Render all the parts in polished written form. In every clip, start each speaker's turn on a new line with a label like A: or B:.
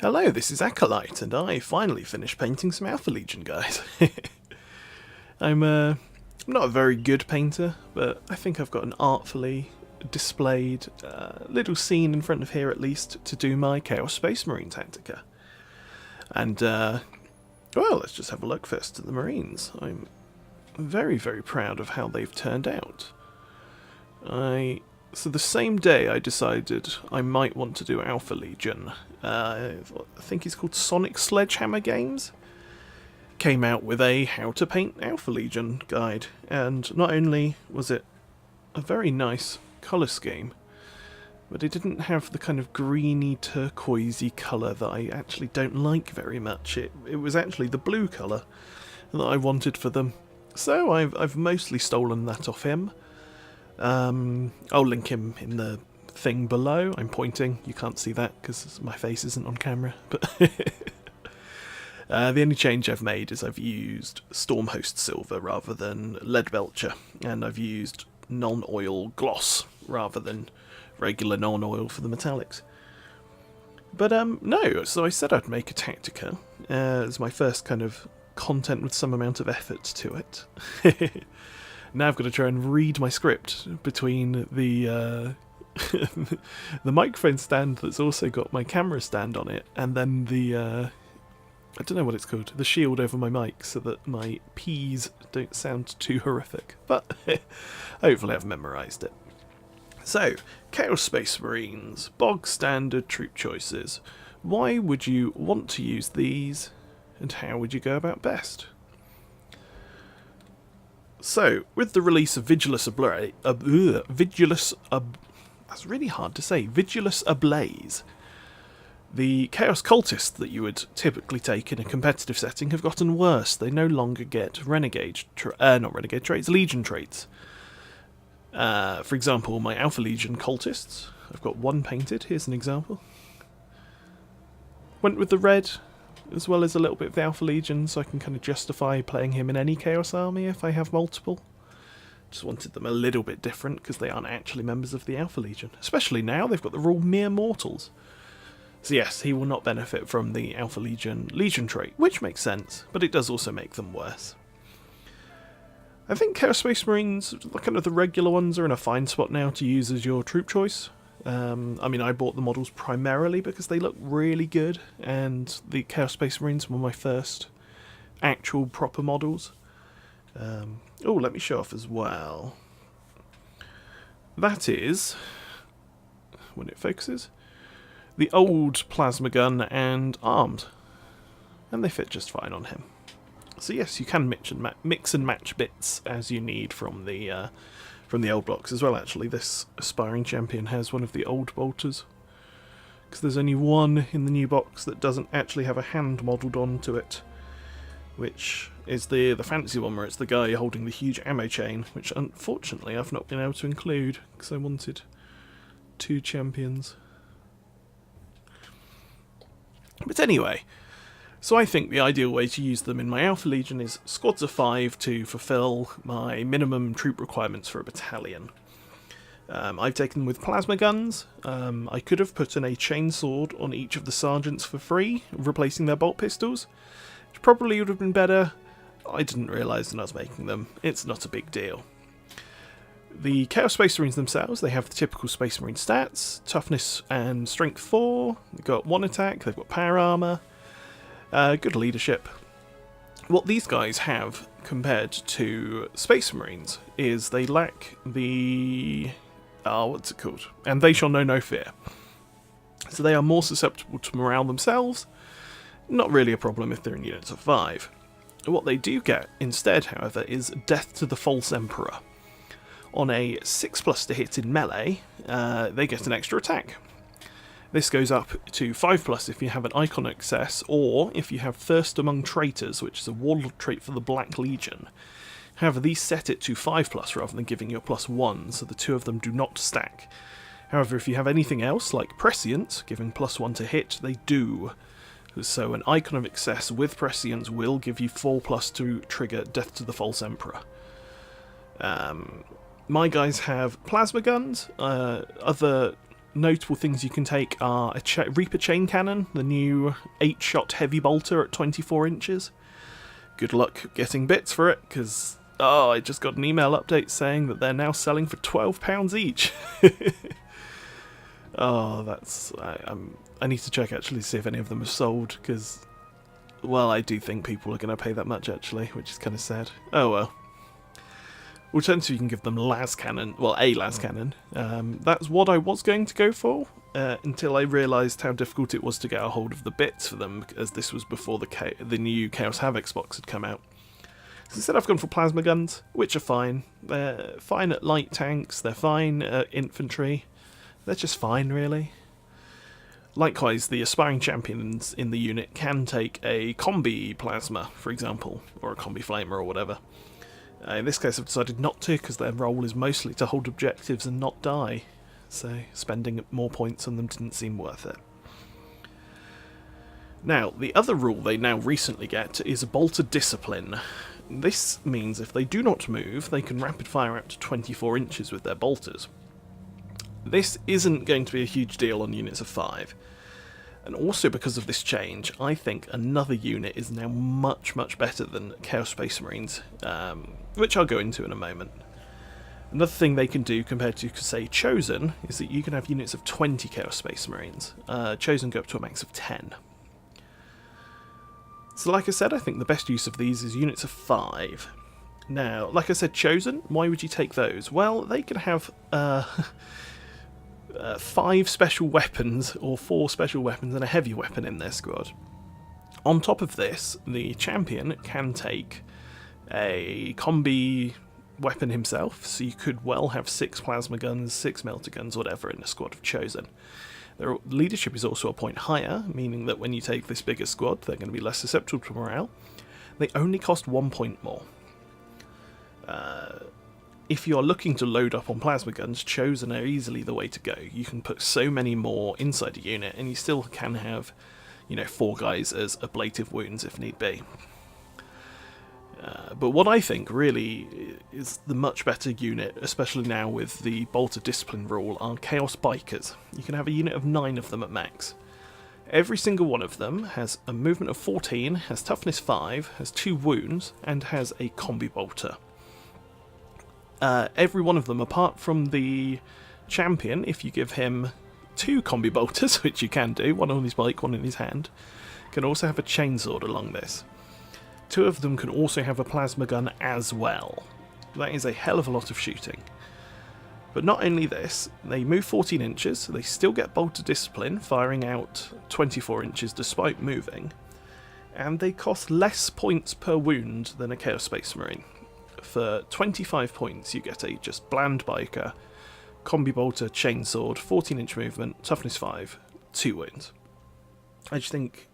A: Hello, this is Acolyte, and I finally finished painting some Alpha Legion guys. I'm not a very good painter, but I think I've got an artfully displayed little scene in front of here at least to do my Chaos Space Marine Tactica. And, well, let's just have a look first at the Marines. I'm very, very proud of how they've turned out. So the same day I decided I might want to do Alpha Legion, I think he's called Sonic Sledgehammer Games, came out with a How to Paint Alpha Legion guide, and not only was it a very nice colour scheme, but it didn't have the kind of greeny turquoisey colour that I actually don't like very much. It was actually the blue colour that I wanted for them, so I've mostly stolen that off him. I'll link him in the thing below. I'm pointing, you can't see that because my face isn't on camera, but the only change I've made is I've used Stormhost Silver rather than Leadbelcher, and I've used non-oil gloss rather than regular non-oil for the metallics. But no, so I said I'd make a Tactica as my first kind of content with some amount of effort to it. Now I've got to try and read my script between the the microphone stand that's also got my camera stand on it, and then the I don't know what it's called, the shield over my mic, so that my P's don't sound too horrific. But hopefully I've memorised it. So, Chaos Space Marines, bog standard troop choices. Why would you want to use these, and how would you go about best? So, with the release of Vigilus that's really hard to say, Vigilus Ablaze, the Chaos Cultists that you would typically take in a competitive setting have gotten worse. They no longer get Legion traits. For example, my Alpha Legion Cultists, I've got one painted, here's an example. Went with the red, as well as a little bit of the Alpha Legion, so I can kind of justify playing him in any Chaos Army if I have multiple. Just wanted them a little bit different, because they aren't actually members of the Alpha Legion. Especially now, they've got the rule Mere Mortals. So yes, he will not benefit from the Alpha Legion trait, which makes sense, but it does also make them worse. I think Chaos Space Marines, kind of the regular ones, are in a fine spot now to use as your troop choice. I mean, I bought the models primarily because they look really good, and the Chaos Space Marines were my first actual proper models. Oh, let me show off as well. That is, when it focuses, the old plasma gun and armed, and they fit just fine on him. So yes, you can mix and match bits as you need from the old blocks as well. Actually, this aspiring champion has one of the old bolters, because there's only one in the new box that doesn't actually have a hand modelled onto it, which is the fancy one where it's the guy holding the huge ammo chain, which unfortunately I've not been able to include because I wanted two champions. But anyway, so I think the ideal way to use them in my Alpha Legion is squads of 5 to fulfill my minimum troop requirements for a battalion. I've taken them with plasma guns. I could have put in a chainsword on each of the sergeants for free, replacing their bolt pistols, which probably would have been better. I didn't realise when I was making them. It's not a big deal. The Chaos Space Marines themselves, they have the typical Space Marine stats, toughness and strength 4, they've got 1 attack, they've got power armour, good leadership. What these guys have compared to Space Marines is they lack the... what's it called? And they shall know no fear. So they are more susceptible to morale themselves. Not really a problem if they're in units of 5. What they do get instead, however, is Death to the False Emperor. On a 6+ to hit in melee, they get an extra attack. This goes up to 5+ if you have an Icon Excess, or if you have Thirst Among Traitors, which is a Warlord trait for the Black Legion. However, these set it to 5+ rather than giving you a +1, so the two of them do not stack. However, if you have anything else, like Prescience, giving +1 to hit, they do. So an Icon of Excess with Prescience will give you 4+ to trigger Death to the False Emperor. My guys have plasma guns, other notable things you can take are a Reaper Chain Cannon, the new 8-shot heavy bolter at 24 inches. Good luck getting bits for it, because I just got an email update saying that they're now selling for £12 each. Oh, that's... I need to check actually to see if any of them have sold, because, well, I do think people are going to pay that much actually, which is kind of sad. Oh well. Alternatively, you can give them las cannon, well, a las cannon. That's what I was going to go for, until I realised how difficult it was to get a hold of the bits for them, as this was before the new Chaos Havoc box had come out. So instead I've gone for plasma guns, which are fine. They're fine at light tanks, they're fine at infantry. They're just fine, really. Likewise, the aspiring champions in the unit can take a combi plasma, for example, or a combi flamer or whatever. In this case I've decided not to, because their role is mostly to hold objectives and not die, so spending more points on them didn't seem worth it. Now, the other rule they now recently get is a bolter discipline. This means if they do not move, they can rapid fire out to 24 inches with their bolters. This isn't going to be a huge deal on units of 5. And also because of this change, I think another unit is now much, much better than Chaos Space Marines, which I'll go into in a moment. Another thing they can do compared to, say, Chosen, is that you can have units of 20 Chaos Space Marines. Chosen go up to a max of 10. So like I said, I think the best use of these is units of 5. Now, like I said, Chosen, why would you take those? Well, they can have 5 special weapons, or 4 special weapons and a heavy weapon in their squad. On top of this, the champion can take a combi weapon himself, so you could well have 6 plasma guns, 6 melter guns, whatever in a squad of Chosen. Their leadership is also a point higher, meaning that when you take this bigger squad, they're going to be less susceptible to morale. They only cost 1 point more. If you're looking to load up on plasma guns, Chosen are easily the way to go. You can put so many more inside a unit, and you still can have, 4 guys as ablative wounds if need be. But what I think really is the much better unit, especially now with the Bolter Discipline rule, are Chaos Bikers. You can have a unit of 9 of them at max. Every single one of them has a movement of 14, has toughness 5, has 2 wounds, and has a combi bolter. Every one of them, apart from the champion, if you give him 2 combi bolters, which you can do, one on his bike, one in his hand, can also have a chainsword along this. 2 of them can also have a plasma gun as well. That is a hell of a lot of shooting. But not only this, they move 14 inches, they still get Bolter Discipline, firing out 24 inches despite moving, and they cost less points per wound than a Chaos Space Marine. For 25 points you get a just bland biker, combi bolter, chainsword, 14-inch movement, toughness 5, 2 wounds. I just think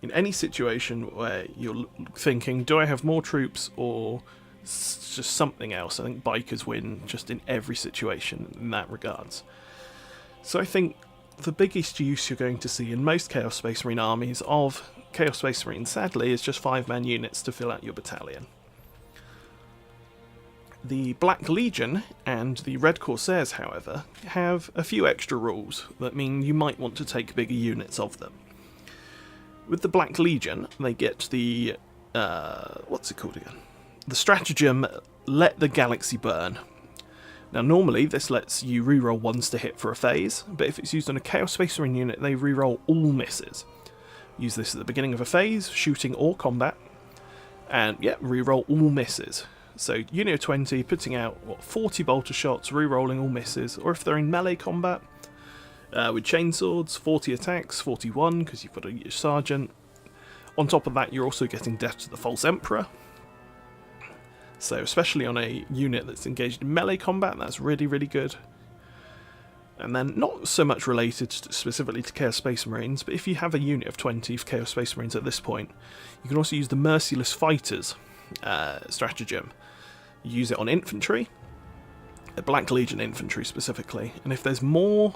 A: in any situation where you're thinking, do I have more troops or just something else, I think bikers win just in every situation in that regards. So I think the biggest use you're going to see in most Chaos Space Marine armies of Chaos Space Marines, sadly, is just 5-man units to fill out your battalion. The Black Legion and the Red Corsairs, however, have a few extra rules that mean you might want to take bigger units of them. With the Black Legion, they get the, what's it called again? The stratagem, Let the Galaxy Burn. Now normally this lets you reroll ones to hit for a phase, but if it's used on a Chaos Space Marine unit, they reroll all misses. Use this at the beginning of a phase, shooting or combat, and reroll all misses. So unit of 20, putting out 40 bolter shots, re-rolling all misses, or if they're in melee combat, with chainswords, 40 attacks, 41 because you've got a sergeant. On top of that, you're also getting Death to the False Emperor. So especially on a unit that's engaged in melee combat, that's really, really good. And then not so much related specifically to Chaos Space Marines, but if you have a unit of 20 Chaos Space Marines at this point, you can also use the Merciless Fighters stratagem. You use it on infantry, Black Legion infantry specifically, and if there's more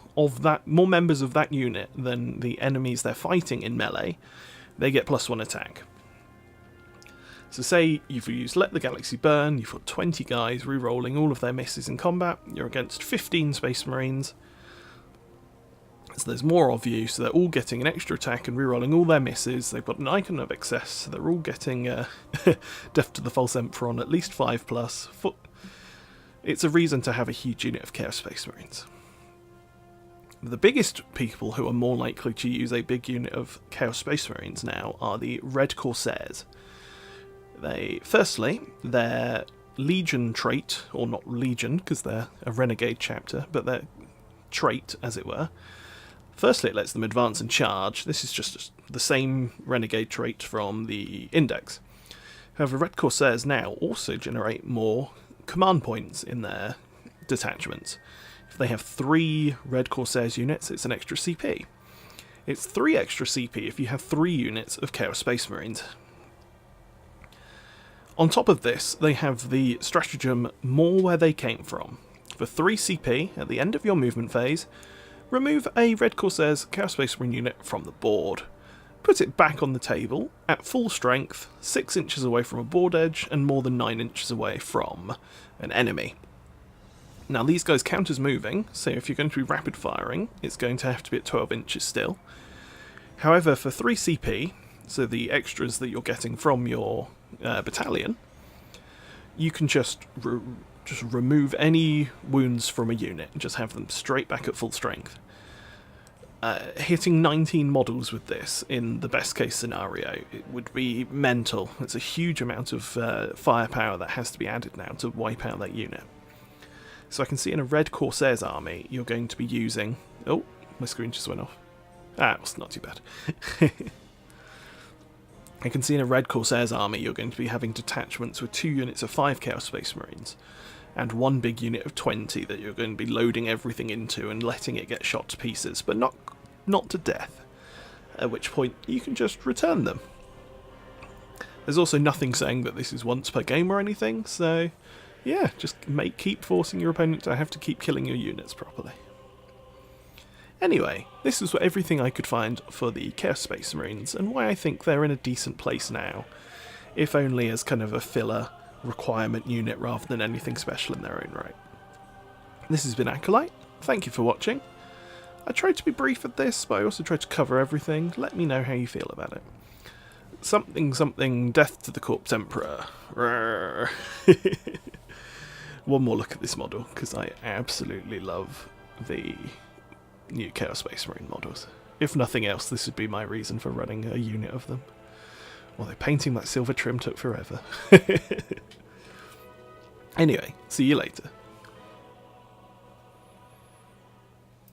A: members of that unit than the enemies they're fighting in melee, they get +1 attack. So say you've used Let the Galaxy Burn, you've got 20 guys re-rolling all of their misses in combat, you're against 15 Space Marines, So there's more of you, so they're all getting an extra attack and rerolling all their misses. They've got an icon of excess, so they're all getting Death to the False Emperor on at least 5+. It's a reason to have a huge unit of Chaos Space Marines. The biggest people who are more likely to use a big unit of Chaos Space Marines now are the Red Corsairs. Firstly, their Legion trait, or not Legion because they're a Renegade chapter, but their trait, as it were. Firstly, it lets them advance and charge. This is just the same Renegade trait from the Index. However, Red Corsairs now also generate more command points in their detachments. If they have 3 Red Corsairs units, it's an extra CP. It's 3 extra CP if you have 3 units of Chaos Space Marines. On top of this, they have the stratagem More Where They Came From. For 3 CP, at the end of your movement phase, remove a Red Corsairs Chaos Space Marine unit from the board. Put it back on the table, at full strength, 6 inches away from a board edge, and more than 9 inches away from an enemy. Now these guys count as moving, so if you're going to be rapid firing, it's going to have to be at 12 inches still. However, for 3 CP, so the extras that you're getting from your battalion, you can just remove any wounds from a unit and just have them straight back at full strength. Hitting 19 models with this in the best case scenario, it would be mental. It's a huge amount of firepower that has to be added now to wipe out that unit. So I can see in a Red Corsairs army you're going to be using... Oh, my screen just went off. It's not too bad. I can see in a Red Corsairs army you're going to be having detachments with 2 units of 5 Chaos Space Marines, and 1 big unit of 20 that you're going to be loading everything into and letting it get shot to pieces, but not to death, at which point you can just return them. There's also nothing saying that this is once per game or anything, so yeah, just keep forcing your opponent to have to keep killing your units properly. Anyway, this is everything I could find for the Chaos Space Marines, and why I think they're in a decent place now, if only as kind of a filler requirement unit rather than anything special in their own right. This has been Acolyte, thank you for watching. I tried to be brief at this, but I also tried to cover everything. Let me know how you feel about it. Something, Death to the Corpse Emperor. One more look at this model, because I absolutely love the new Chaos Space Marine models. If nothing else, this would be my reason for running a unit of them. Although painting that silver trim took forever. Anyway, see you later.